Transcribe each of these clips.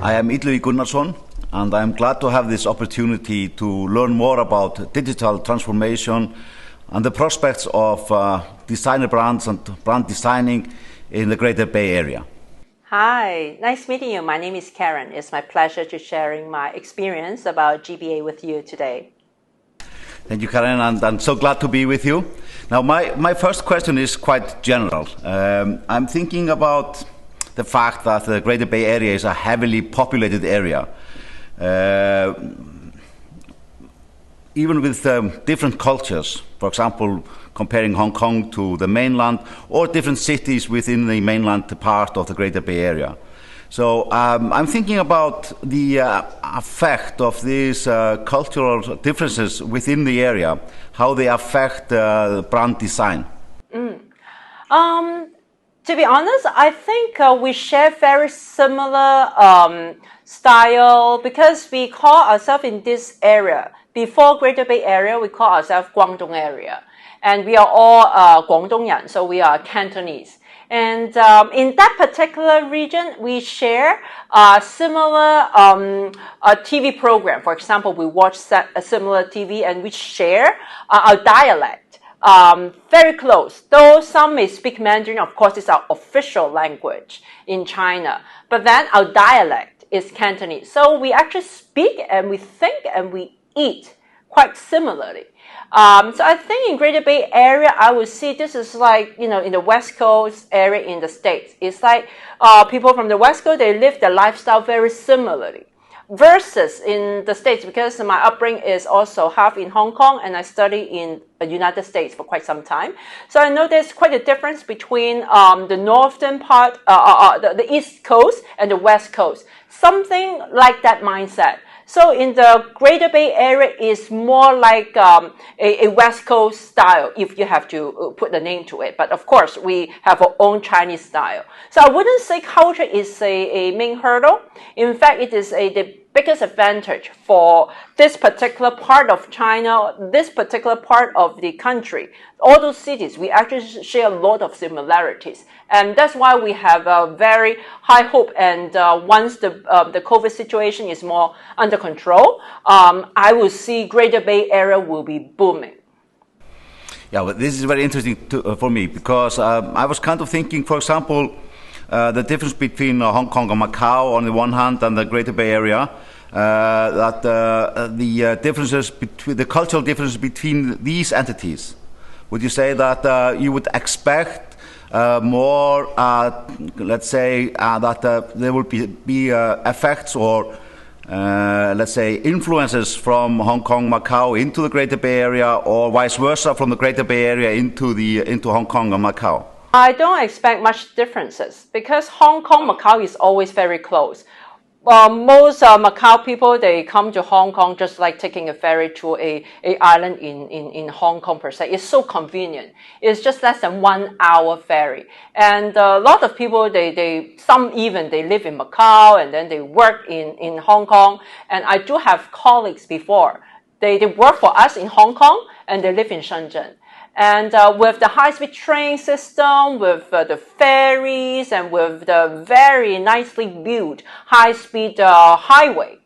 I am Illugi Gunnarsson, and I am glad to have this opportunity to learn more about digital transformation and the prospects of designer brands and brand designing in the Greater Bay Area. Hi, nice meeting you. My name is Karen. It's my pleasure to sharing my experience about GBA with you today. Thank you, Karen, and I'm so glad to be with you. Now, my first question is quite general. I'm thinking about the fact that the Greater Bay Area is a heavily populated area. Even with different cultures, for example, comparing Hong Kong to the mainland, or different cities within the mainland part of the Greater Bay Area. So I'm thinking about the effect of these cultural differences within the area, how they affect brand design. To be honest, I think we share very similar style because we call ourselves in this area. Before Greater Bay Area, we call ourselves Guangdong area. And we are all Guangdongyan, so we are Cantonese. And in that particular region, we share a similar TV program. For example, we watch a similar TV and we share our dialect. Very close. Though some may speak Mandarin, of course, it's our official language in China. But then our dialect is Cantonese. So we actually speak and we think and we eat quite similarly. So I think in Greater Bay Area, I would see this is like, in the West Coast area in the States. It's like people from the West Coast, they live their lifestyle very similarly. Versus in the States, because my upbringing is also half in Hong Kong and I study in the United States for quite some time. So I know there's quite a difference between the northern part, the East Coast and the West Coast. Something like that mindset. So in the Greater Bay Area, it's more like a West Coast style, if you have to put the name to it. But of course, we have our own Chinese style. So I wouldn't say culture is a main hurdle. In fact, it is the biggest advantage for this particular part of China, this particular part of the country. All those cities, we actually share a lot of similarities. And that's why we have a very high hope. And once the COVID situation is more under control, I will see Greater Bay Area will be booming. Yeah, well, this is very interesting for me because I was kind of thinking, for example, the difference between Hong Kong and Macau on the one hand and the Greater Bay Area, that the differences between the cultural differences between these entities. Would you say that you would expect more, let's say, that there will be effects or, let's say, influences from Hong Kong, Macau into the Greater Bay Area, or vice versa from the Greater Bay Area into Hong Kong and Macau? I don't expect much differences because Hong Kong, Macau is always very close. Most Macau people, they come to Hong Kong just like taking a ferry to a island in Hong Kong per se. It's so convenient. It's just less than 1 hour ferry. And a lot of people, some even they live in Macau and then they work in Hong Kong. And I do have colleagues before. They work for us in Hong Kong and they live in Shenzhen. And with the high-speed train system, with the ferries, and with the very nicely built high-speed highway,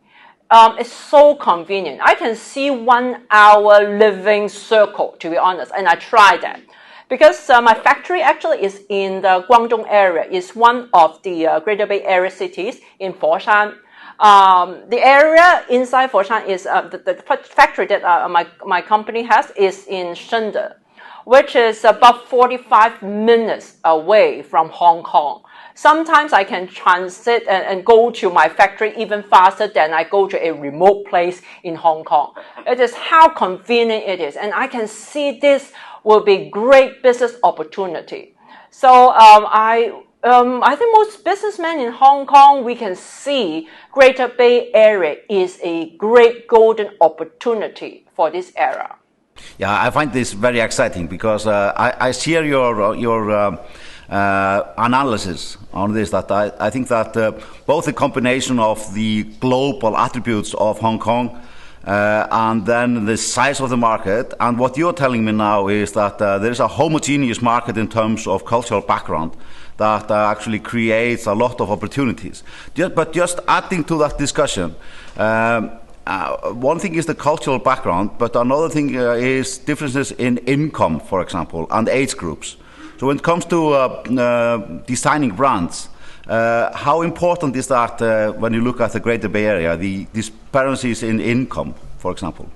it's so convenient. I can see 1 hour living circle, to be honest, and I tried that. Because my factory actually is in the Guangdong area. It's one of the Greater Bay Area cities in Foshan. The area inside Foshan is the factory that my company has is in Shenzhen, which is about 45 minutes away from Hong Kong. Sometimes I can transit and go to my factory even faster than I go to a remote place in Hong Kong. It is how convenient it is. And I can see this will be great business opportunity. So I think most businessmen in Hong Kong, we can see Greater Bay Area is a great golden opportunity for this era. Yeah, I find this very exciting because I share your analysis on this. That I think that both the combination of the global attributes of Hong Kong and then the size of the market. And what you're telling me now is that there is a homogeneous market in terms of cultural background that actually creates a lot of opportunities. But just adding to that discussion, one thing is the cultural background, but another thing is differences in income, for example, and age groups. So when it comes to designing brands, how important is that when you look at the Greater Bay Area, the disparities in income, for example?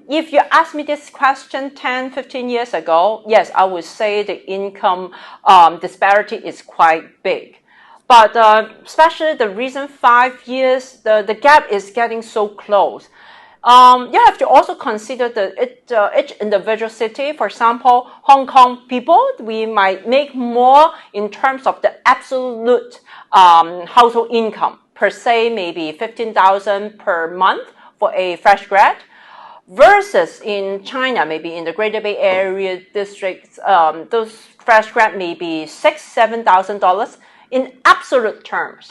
If you asked me this question 10, 15 years ago, yes, I would say the income disparity is quite big. But especially the recent 5 years, the gap is getting so close. You have to also consider each individual city. For example, Hong Kong people, we might make more in terms of the absolute household income. Per se, maybe 15,000 per month for a fresh grad. Versus in China, maybe in the Greater Bay Area districts, those fresh grad may be $6,000, $7,000. In absolute terms,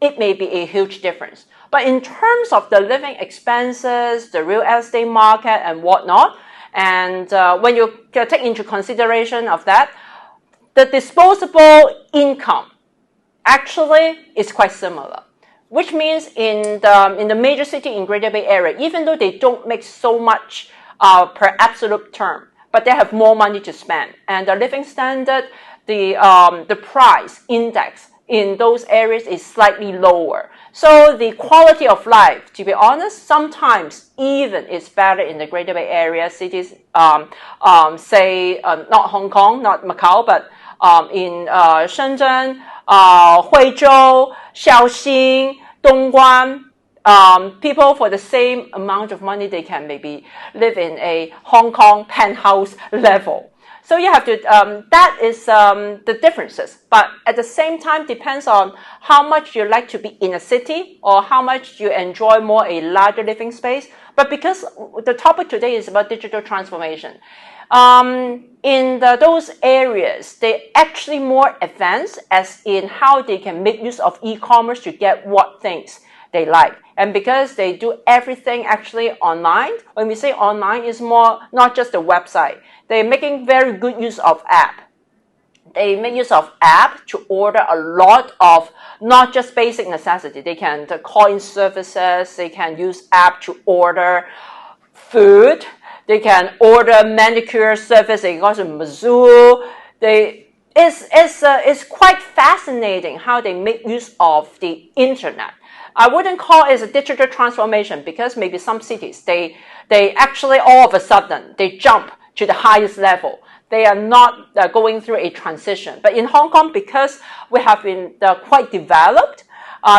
it may be a huge difference. But in terms of the living expenses, the real estate market and whatnot, and when you take into consideration of that, the disposable income actually is quite similar. Which means in the major city in Greater Bay Area, even though they don't make so much per absolute term, but they have more money to spend. And the living standard, the price index in those areas is slightly lower. So the quality of life, to be honest, sometimes even is better in the Greater Bay Area cities, say not Hong Kong, not Macau, but in Shenzhen, Huizhou, Shaoxing, Dongguan, people for the same amount of money, they can maybe live in a Hong Kong penthouse level. So you have to, that is the differences. But at the same time, depends on how much you like to be in a city or how much you enjoy more a larger living space. But because the topic today is about digital transformation, in those areas, they're actually more advanced as in how they can make use of e-commerce to get what things they like. And because they do everything actually online, when we say online, it's more not just the website. They're making very good use of app. They make use of app to order a lot of not just basic necessity. They can call in services. They can use app to order food. They can order manicure service. They go to Mizzou. It's quite fascinating how they make use of the internet. I wouldn't call it a digital transformation because maybe some cities, they actually all of a sudden, they jump to the highest level. They are not going through a transition. But in Hong Kong, because we have been quite developed,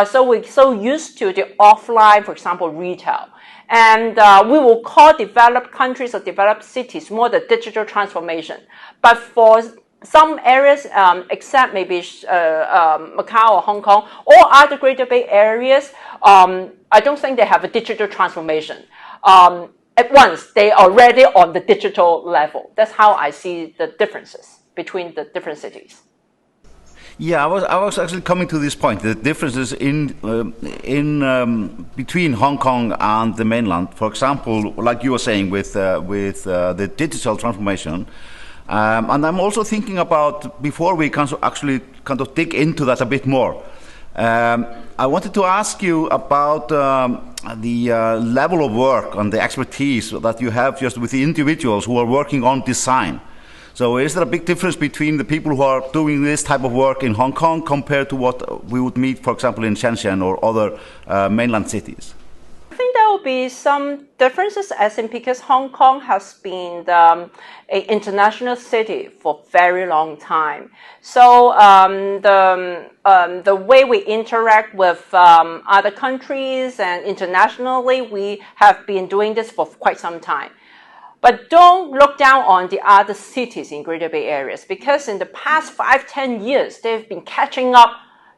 so we're so used to the offline, for example, retail. And we will call developed countries or developed cities more the digital transformation. But for some areas, except maybe Macau or Hong Kong, or other Greater Bay areas, I don't think they have a digital transformation. At once, they are already on the digital level. That's how I see the differences between the different cities. Yeah, I was actually coming to this point. The differences in between Hong Kong and the mainland. For example, like you were saying with the digital transformation, and I'm also thinking about before we can actually kind of dig into that a bit more. I wanted to ask you about the level of work and the expertise that you have just with the individuals who are working on design. So is there a big difference between the people who are doing this type of work in Hong Kong compared to what we would meet, for example, in Shenzhen or other mainland cities? I think there will be some differences as in because Hong Kong has been an international city for a very long time. So the way we interact with other countries and internationally, we have been doing this for quite some time. But don't look down on the other cities in Greater Bay Areas because in the past 5-10 years, they've been catching up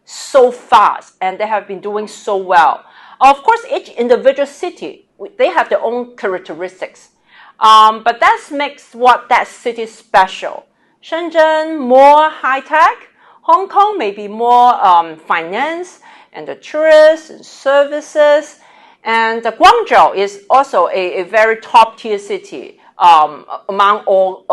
so fast and they have been doing so well. Of course, each individual city, they have their own characteristics. But that makes what that city special. Shenzhen, more high-tech. Hong Kong, maybe more finance and the tourists and services. And Guangzhou is also a very top-tier city among all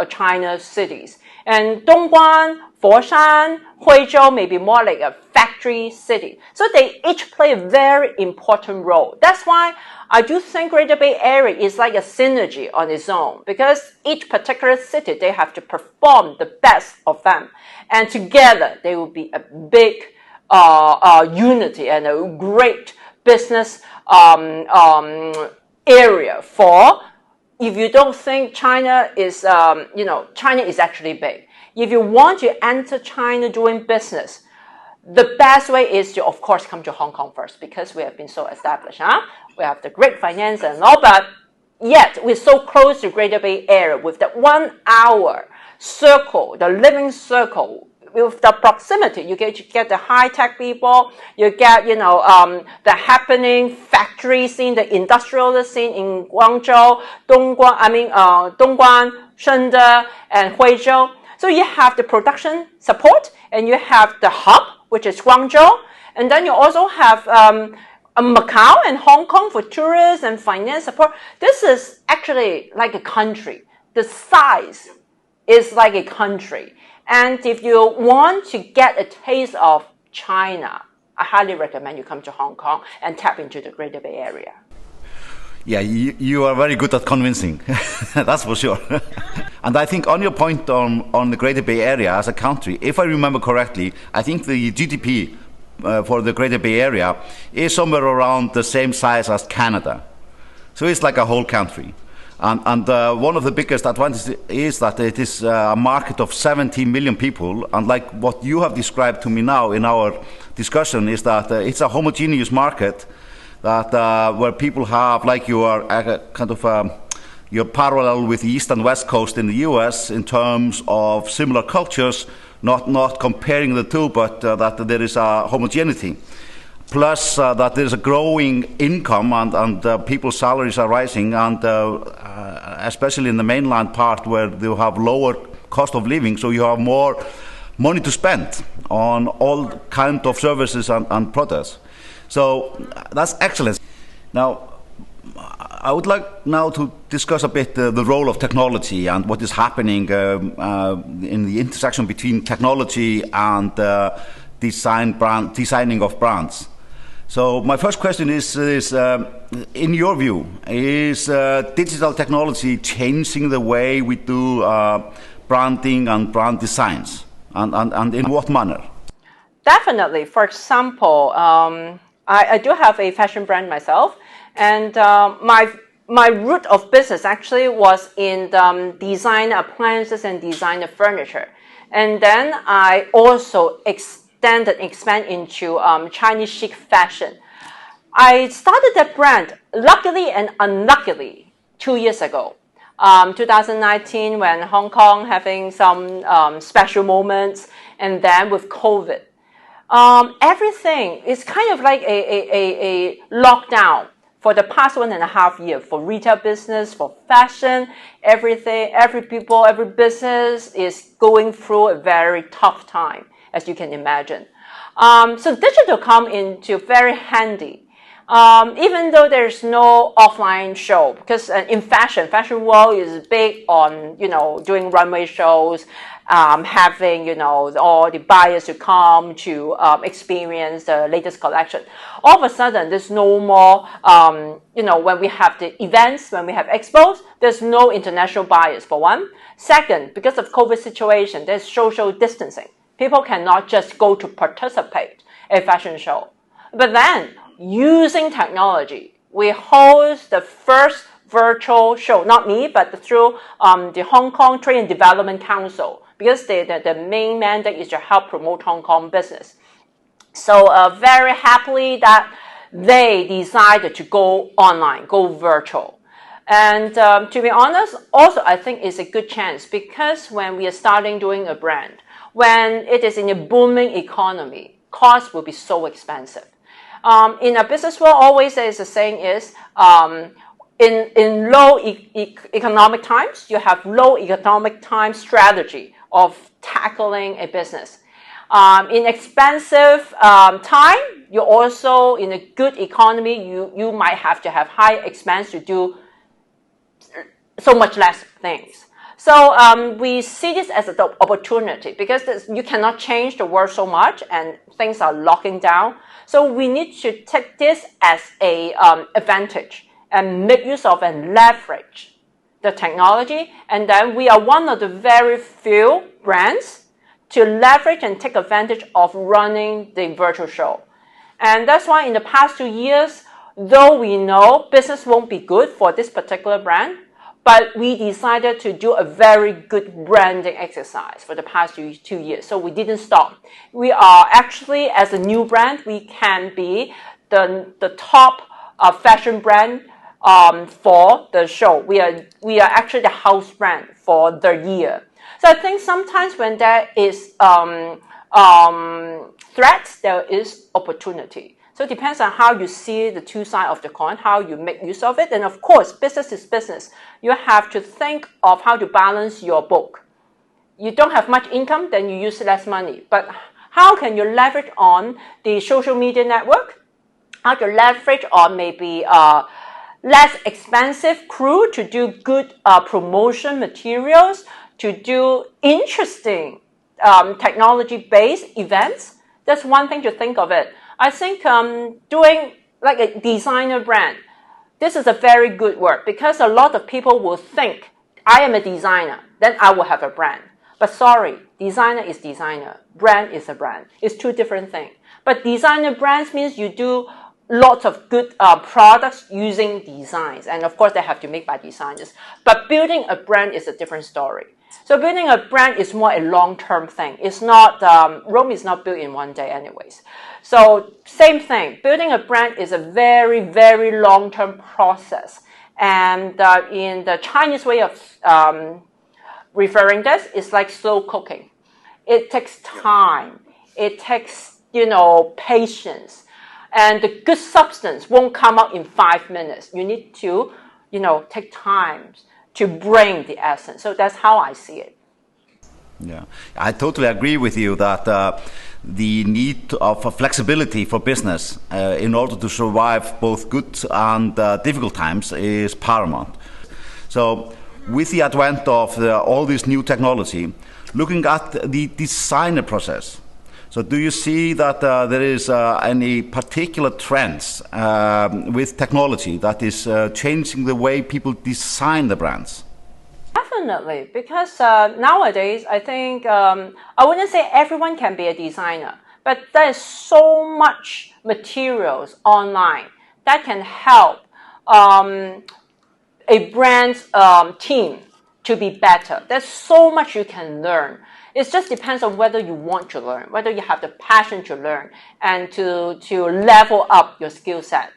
China's cities. And Dongguan, Foshan, Huizhou may be more like a factory city. So they each play a very important role. That's why I do think Greater Bay Area is like a synergy on its own, because each particular city, they have to perform the best of them. And together, they will be a big unity and a great business area for, if you don't think China is, China is actually big. If you want to enter China doing business, the best way is to, of course, come to Hong Kong first, because we have been so established. We have the great finance and all, but yet we're so close to Greater Bay Area with that 1 hour circle, the living circle. With the proximity, you get the high-tech people, you get, the happening factory scene, the industrial scene in Guangzhou, Dongguan, Shenzhen, and Huizhou. So you have the production support, and you have the hub, which is Guangzhou, and then you also have Macau and Hong Kong for tourists and finance support. This is actually like a country. The size is like a country. And if you want to get a taste of China, I highly recommend you come to Hong Kong and tap into the Greater Bay Area. Yeah, you are very good at convincing, that's for sure. And I think on your point on the Greater Bay Area as a country, if I remember correctly, I think the GDP for the Greater Bay Area is somewhere around the same size as Canada. So it's like a whole country. And one of the biggest advantages is that it is a market of 70 million people. And like what you have described to me now in our discussion is that it's a homogeneous market that where people have, like you are you're parallel with the East and West Coast in the US in terms of similar cultures, not comparing the two, but that there is a homogeneity. Plus that there is a growing income and people's salaries are rising, and especially in the mainland part where they have lower cost of living, so you have more money to spend on all kind of services and products. So that's excellent. Now, I would like now to discuss a bit the role of technology and what is happening in the intersection between technology and designing of brands. So my first question is in your view, is digital technology changing the way we do branding and brand designs, and in what manner? Definitely. For example, I do have a fashion brand myself, and my root of business actually was in design appliances and design furniture. And then I also expand into Chinese chic fashion. I started that brand, luckily and unluckily, 2 years ago. 2019, when Hong Kong having some special moments, and then with COVID. Everything is kind of like a lockdown for the past 1.5 years for retail business, for fashion, everything, every people, every business is going through a very tough time, as you can imagine. So digital come into very handy. Even though there's no offline show, because in fashion world is big on, doing runway shows, having, all the buyers to come to experience the latest collection. All of a sudden, there's no more, when we have the events, when we have expos, there's no international buyers, for one. Second, because of COVID situation, there's social distancing. People cannot just go to participate in a fashion show. But then, using technology, we host the first virtual show, not me, but through the Hong Kong Trade and Development Council, because the main mandate is to help promote Hong Kong business. So very happily that they decided to go online, go virtual. And to be honest, also I think it's a good chance, because when we are starting doing a brand, when it is in a booming economy, costs will be so expensive. In a business world, always there's a saying is, in low economic times, you have low economic time strategy of tackling a business. In expensive time, you also, in a good economy, you might have to have high expense to do so much less things. So we see this as an opportunity because you cannot change the world so much and things are locking down. So we need to take this as a advantage and make use of and leverage the technology. And then we are one of the very few brands to leverage and take advantage of running the virtual show. And that's why in the past 2 years, though we know business won't be good for this particular brand, but we decided to do a very good branding exercise for the past 2 years. So we didn't stop. We are actually, as a new brand, we can be the top fashion brand for the show. We are actually the house brand for the year. So I think sometimes when there is threats, there is opportunity. So it depends on how you see the two sides of the coin, how you make use of it. And of course, business is business. You have to think of how to balance your book. You don't have much income, then you use less money. But how can you leverage on the social media network? How to leverage on maybe less expensive crew to do good promotion materials, to do interesting technology-based events? That's one thing to think of it. I think doing like a designer brand, this is a very good word because a lot of people will think, I am a designer, then I will have a brand. But sorry, designer is designer, brand is a brand. It's two different things. But designer brands means you do lots of good products using designs. And of course, they have to make by designers. But building a brand is a different story. So building a brand is more a long-term thing. It's not, Rome is not built in one day anyways. So same thing, building a brand is a very, very long-term process. And in the Chinese way of referring this, it's like slow cooking. It takes time. It takes, patience. And the good substance won't come out in 5 minutes. You need to, take time to bring the essence. So that's how I see it. Yeah, I totally agree with you that the need of flexibility for business in order to survive both good and difficult times is paramount. So with the advent of all this new technology, looking at the designer process, so do you see that there is any particular trends with technology that is changing the way people design the brands? Definitely, because nowadays I think, I wouldn't say everyone can be a designer, but there's so much materials online that can help a brand's team to be better. There's so much you can learn. It just depends on whether you want to learn, whether you have the passion to learn and to level up your skill set.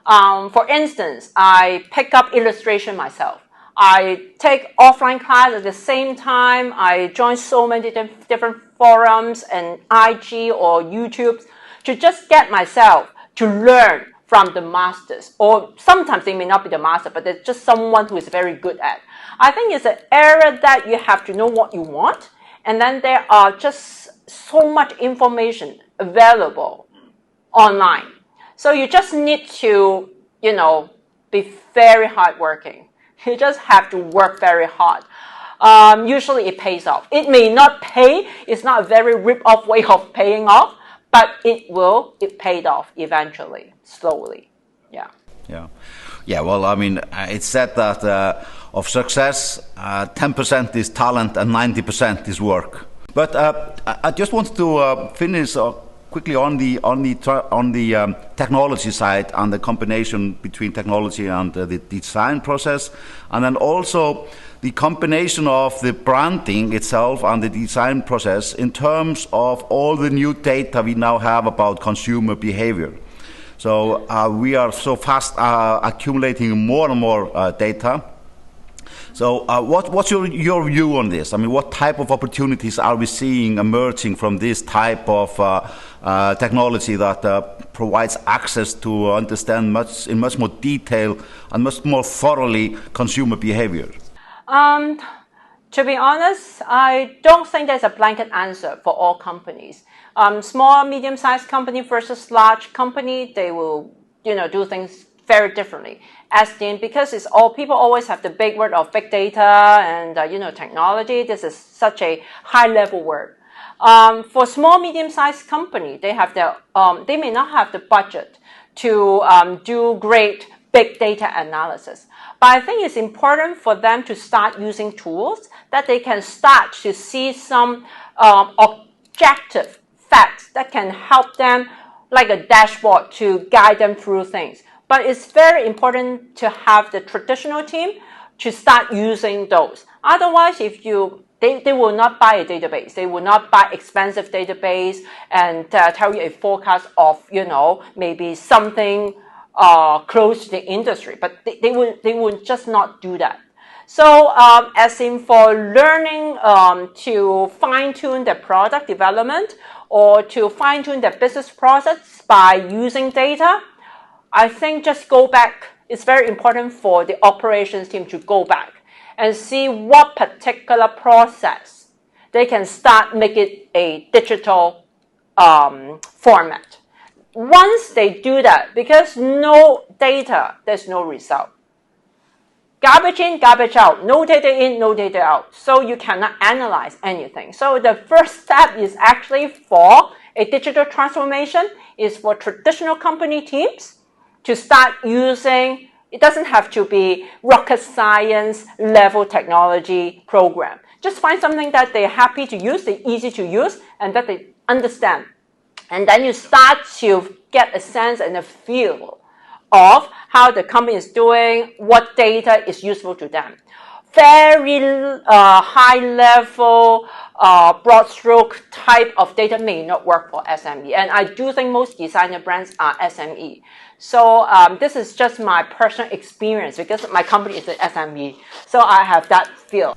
For instance, I pick up illustration myself. I take offline class at the same time. I join so many different forums and IG or YouTube to just get myself to learn from the masters. Or sometimes they may not be the master, but they're just someone who is very good at. I think it's an area that you have to know what you want. And then there are just so much information available online. So you just need to, be very hardworking. You just have to work very hard. Usually it pays off. It may not pay. It's not a very rip-off way of paying off, but it paid off eventually, slowly. Yeah. Yeah. Yeah, well, I mean, it's said that of success, 10% is talent and 90% is work. But I just wanted to finish quickly on the technology side and the combination between technology and the design process, and then also the combination of the branding itself and the design process in terms of all the new data we now have about consumer behavior. So we are so fast accumulating more and more data. So what's your view on this? I mean, what type of opportunities are we seeing emerging from this type of technology that provides access to understand in much more detail and much more thoroughly consumer behavior? To be honest, I don't think there's a blanket answer for all companies. Small, medium-sized company versus large company, they will, do things very differently. Because it's all people always have the big word of big data and technology. This is such a high-level word. For small, medium-sized company, they may not have the budget to do great big data analysis. But I think it's important for them to start using tools that they can start to see some objective facts that can help them, like a dashboard, to guide them through things. But it's very important to have the traditional team to start using those. Otherwise, they will not buy a database. They will not buy expensive database and tell you a forecast of, maybe something close to the industry. But they will just not do that. So as in for learning to fine-tune the product development or to fine-tune the business process by using data, I think just go back. It's very important for the operations team to go back and see what particular process they can start make it a digital format. Once they do that, because no data, there's no result. Garbage in, garbage out. No data in, no data out. So you cannot analyze anything. So the first step is actually for a digital transformation is for traditional company teams to start using. It doesn't have to be rocket science level technology program. Just find something that they're happy to use, they're easy to use, and that they understand. And then you start to get a sense and a feel of how the company is doing, what data is useful to them. Very high-level, broad stroke type of data may not work for SME. And I do think most designer brands are SME. So this is just my personal experience because my company is an SME. So I have that feel.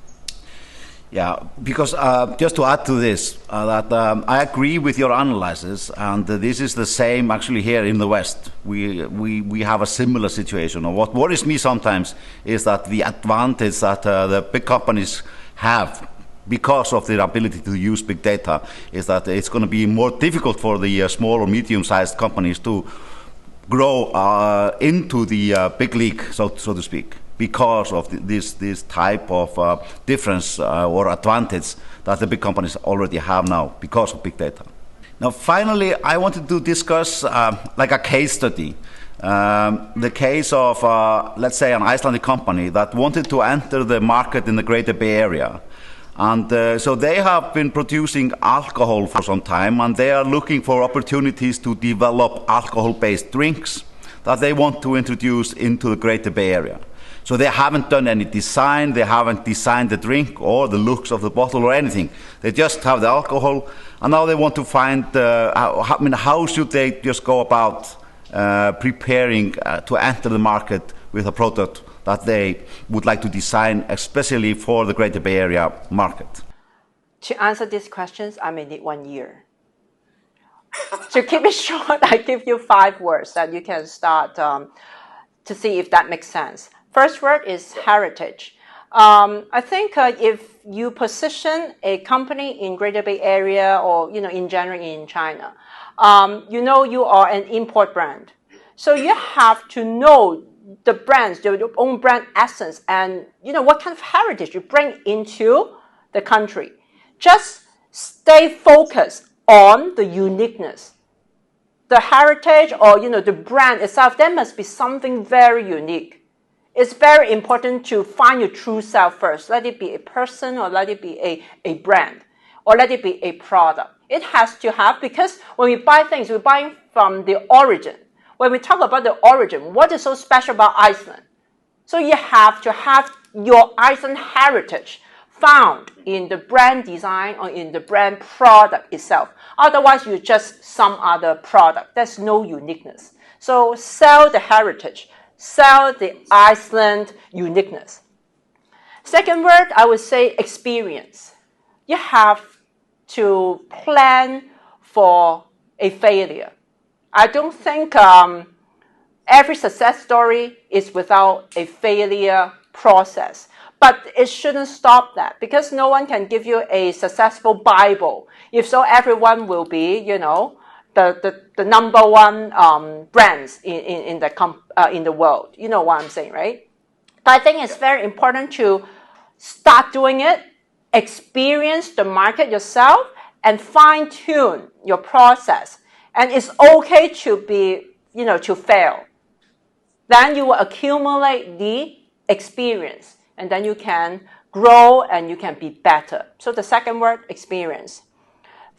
Yeah, because just to add to this, that I agree with your analysis, and this is the same actually here in the West. We have a similar situation. What worries me sometimes is that the advantage that the big companies have because of their ability to use big data is that it's going to be more difficult for the small or medium-sized companies to grow into the big league, so to speak, because of this type of difference or advantage that the big companies already have now because of big data. Now, finally, I wanted to discuss like a case study. The case of, let's say, an Icelandic company that wanted to enter the market in the Greater Bay Area. And so they have been producing alcohol for some time, and they are looking for opportunities to develop alcohol-based drinks that they want to introduce into the Greater Bay Area. So they haven't done any design, they haven't designed the drink or the looks of the bottle or anything. They just have the alcohol, and now they want to find, how should they just go about preparing to enter the market with a product that they would like to design especially for the Greater Bay Area market? To answer these questions, I may need 1 year. To keep it short, I give you 5 words that you can start to see if that makes sense. First word is heritage. I think if you position a company in Greater Bay Area or in general in China, you are an import brand. So you have to know the brands, your own brand essence, and what kind of heritage you bring into the country. Just stay focused on the uniqueness. The heritage or the brand itself, there must be something very unique. It's very important to find your true self first. Let it be a person or let it be a brand or let it be a product. It has to have, because when we buy things, we're buying from the origin. When we talk about the origin, what is so special about Iceland? So you have to have your Iceland heritage found in the brand design or in the brand product itself. Otherwise, you're just some other product. There's no uniqueness. So sell the heritage. Sell the Iceland uniqueness. Second word, I would say experience. You have to plan for a failure. I don't think every success story is without a failure process. But it shouldn't stop that, because no one can give you a successful Bible. If so, everyone will be, the number one brands in the world. You know what I'm saying, right? But I think it's very important to start doing it, experience the market yourself, and fine-tune your process. And it's okay to be, to fail. Then you will accumulate the experience, and then you can grow and you can be better. So the second word, experience.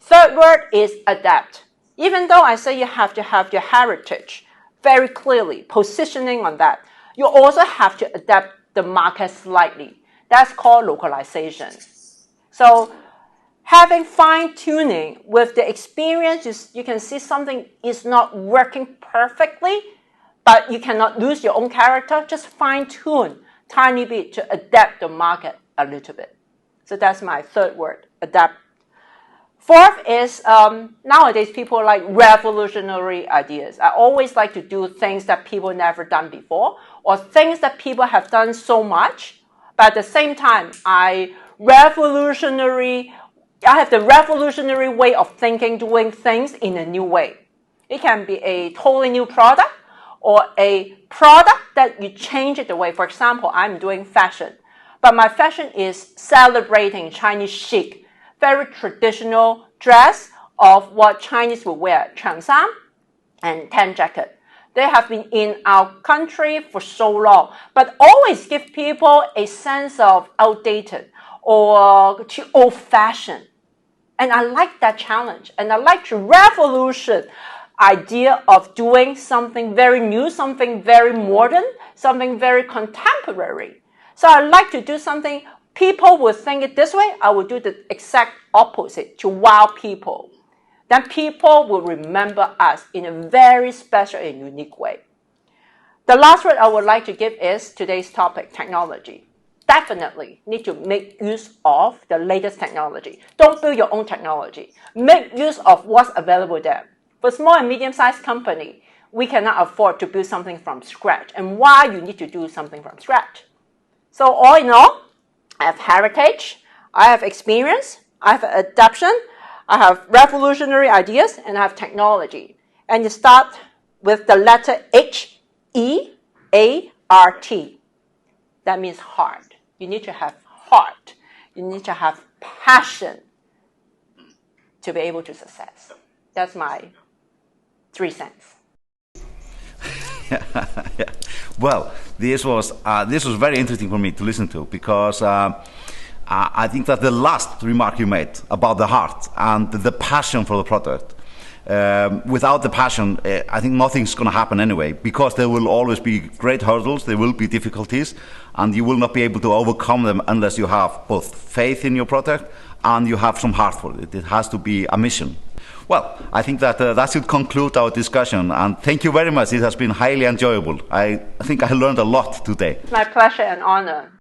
Third word is adapt. Even though I say you have to have your heritage very clearly, positioning on that, you also have to adapt the market slightly. That's called localization. So having fine-tuning with the experience, you can see something is not working perfectly, but you cannot lose your own character. Just fine-tune tiny bit to adapt the market a little bit. So that's my third word, adapt. Fourth is nowadays people like revolutionary ideas. I always like to do things that people never done before, or things that people have done so much, but at the same time, I have the revolutionary way of thinking, doing things in a new way. It can be a totally new product, or a product that you change it the way. For example, I'm doing fashion, but my fashion is celebrating Chinese chic, very traditional dress of what Chinese would wear, 长衫 and tan jacket. They have been in our country for so long, but always give people a sense of outdated or too old-fashioned. And I like that challenge, and I like the revolution idea of doing something very new, something very modern, something very contemporary. So I like to do something people will think it this way. I will do the exact opposite to wow people. Then people will remember us in a very special and unique way. The last word I would like to give is today's topic, technology. Definitely need to make use of the latest technology. Don't build your own technology. Make use of what's available there. For small and medium-sized company, we cannot afford to build something from scratch. And why you need to do something from scratch? So all in all, I have heritage, I have experience, I have adaptation, I have revolutionary ideas, and I have technology. And you start with the letter H-E-A-R-T. That means heart. You need to have heart. You need to have passion to be able to success. That's my 3 cents. Yeah. Well, this was very interesting for me to listen to, because I think that the last remark you made about the heart and the passion for the product, without the passion, I think nothing's going to happen anyway, because there will always be great hurdles, there will be difficulties, and you will not be able to overcome them unless you have both faith in your product and you have some heart for it. It has to be a mission. Well, I think that that should conclude our discussion, and thank you very much. It has been highly enjoyable. I think I learned a lot today. My pleasure and honor.